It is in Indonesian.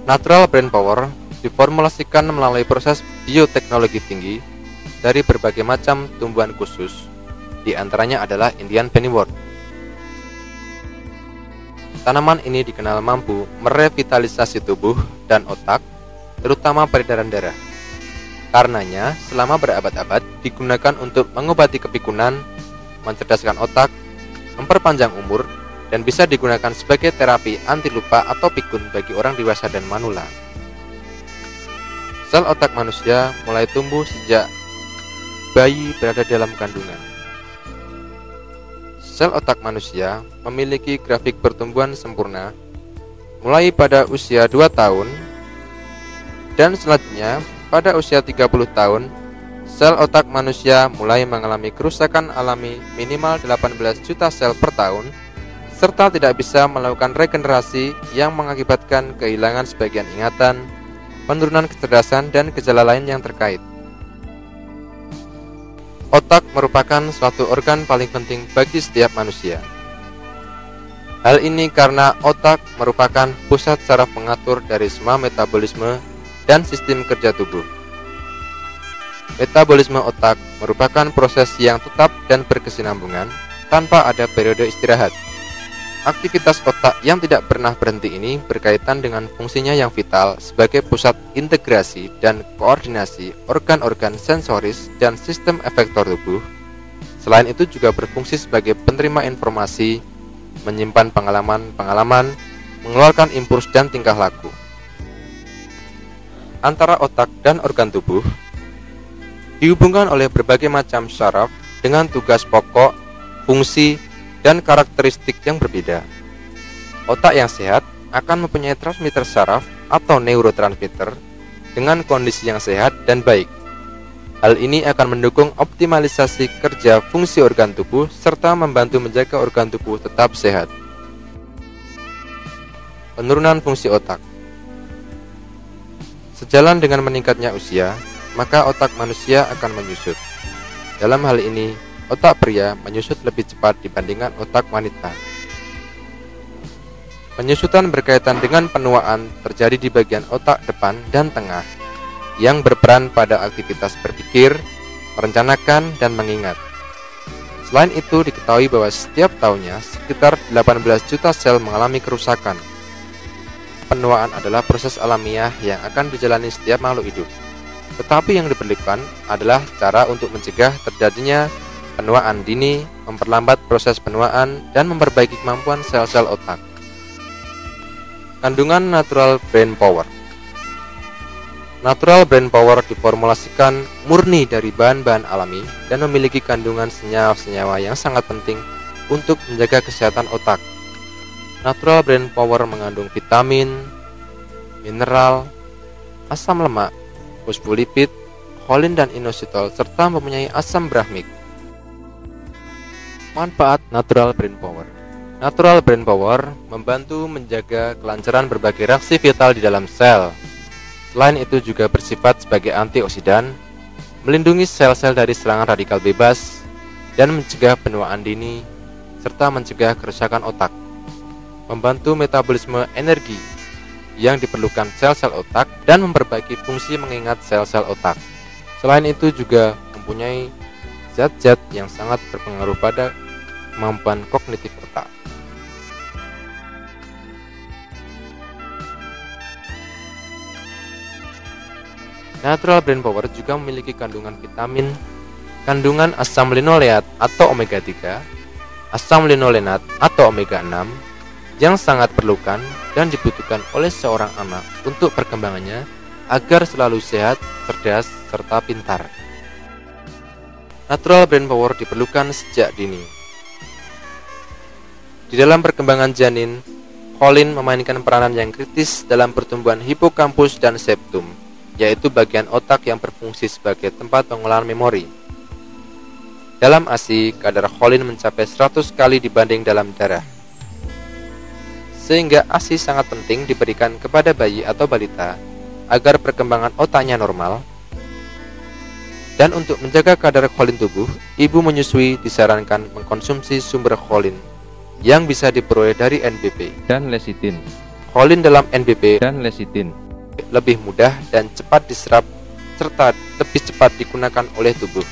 Natural brain power diformulasikan melalui proses bioteknologi tinggi dari berbagai macam tumbuhan khusus, di antaranya adalah Indian pennywort. Tanaman ini dikenal mampu merevitalisasi tubuh dan otak, terutama peredaran darah. Karenanya, selama berabad-abad digunakan untuk mengobati kepikunan, mencerdaskan otak, memperpanjang umur, dan bisa digunakan sebagai terapi anti lupa atau pikun bagi orang dewasa dan manula. Sel otak manusia mulai tumbuh sejak bayi berada dalam kandungan. Sel otak manusia memiliki grafik pertumbuhan sempurna mulai pada usia 2 tahun dan selanjutnya pada usia 30 tahun sel otak manusia mulai mengalami kerusakan alami minimal 18 juta sel per tahun serta tidak bisa melakukan regenerasi yang mengakibatkan kehilangan sebagian ingatan, penurunan kecerdasan dan gejala lain yang terkait. Otak merupakan suatu organ paling penting bagi setiap manusia. Hal ini karena otak merupakan pusat saraf pengatur dari semua metabolisme dan sistem kerja tubuh. Metabolisme otak merupakan proses yang tetap dan berkesinambungan tanpa ada periode istirahat. Aktivitas otak yang tidak pernah berhenti ini berkaitan dengan fungsinya yang vital sebagai pusat integrasi dan koordinasi organ-organ sensoris dan sistem efektor tubuh. Selain itu juga berfungsi sebagai penerima informasi, menyimpan pengalaman-pengalaman, mengeluarkan impuls dan tingkah laku. Antara otak dan organ tubuh dihubungkan oleh berbagai macam syaraf dengan tugas pokok, fungsi, dan karakteristik yang berbeda. Otak yang sehat akan mempunyai transmitter syaraf atau neurotransmitter dengan kondisi yang sehat dan baik. Hal ini akan mendukung optimalisasi kerja fungsi organ tubuh serta membantu menjaga organ tubuh tetap sehat. Penurunan fungsi otak. Sejalan dengan meningkatnya usia, maka otak manusia akan menyusut. Dalam hal ini, otak pria menyusut lebih cepat dibandingkan otak wanita. Penyusutan berkaitan dengan penuaan terjadi di bagian otak depan dan tengah, yang berperan pada aktivitas berpikir, merencanakan, dan mengingat. Selain itu, diketahui bahwa setiap tahunnya sekitar 18 juta sel mengalami kerusakan. Penuaan adalah proses alamiah yang akan dijalani setiap makhluk hidup. Tetapi yang diperlukan adalah cara untuk mencegah terjadinya penuaan dini, memperlambat proses penuaan, dan memperbaiki kemampuan sel-sel otak. Kandungan natural brain power. Natural brain power diformulasikan murni dari bahan-bahan alami dan memiliki kandungan senyawa-senyawa yang sangat penting untuk menjaga kesehatan otak. Natural brain power mengandung vitamin, mineral, asam lemak, fosfolipid, kolin dan inositol serta mempunyai asam brahmik. Manfaat natural brain power. Natural brain power membantu menjaga kelancaran berbagai reaksi vital di dalam sel. Selain itu juga bersifat sebagai antioksidan, melindungi sel-sel dari serangan radikal bebas dan mencegah penuaan dini serta mencegah kerusakan otak. Membantu metabolisme energi yang diperlukan sel-sel otak dan memperbaiki fungsi mengingat sel-sel otak. Selain itu juga mempunyai zat-zat yang sangat berpengaruh pada kemampuan kognitif otak. Natural brain power juga memiliki kandungan vitamin, kandungan asam linoleat atau omega 3, asam linolenat atau omega 6 yang sangat perlukan dan dibutuhkan oleh seorang anak untuk perkembangannya agar selalu sehat, cerdas, serta pintar. Natural brain power diperlukan sejak dini. Di dalam perkembangan janin, kolin memainkan peranan yang kritis dalam pertumbuhan hipokampus dan septum, yaitu bagian otak yang berfungsi sebagai tempat pengolahan memori. Dalam ASI, kadar kolin mencapai 100 kali dibanding dalam darah. Sehingga ASI sangat penting diberikan kepada bayi atau balita agar perkembangan otaknya normal. Dan untuk menjaga kadar kolin tubuh, ibu menyusui disarankan mengkonsumsi sumber kolin yang bisa diperoleh dari NBP dan lecitin. Kolin dalam NBP dan lecitin. lebih mudah dan cepat diserap serta lebih cepat digunakan oleh tubuh.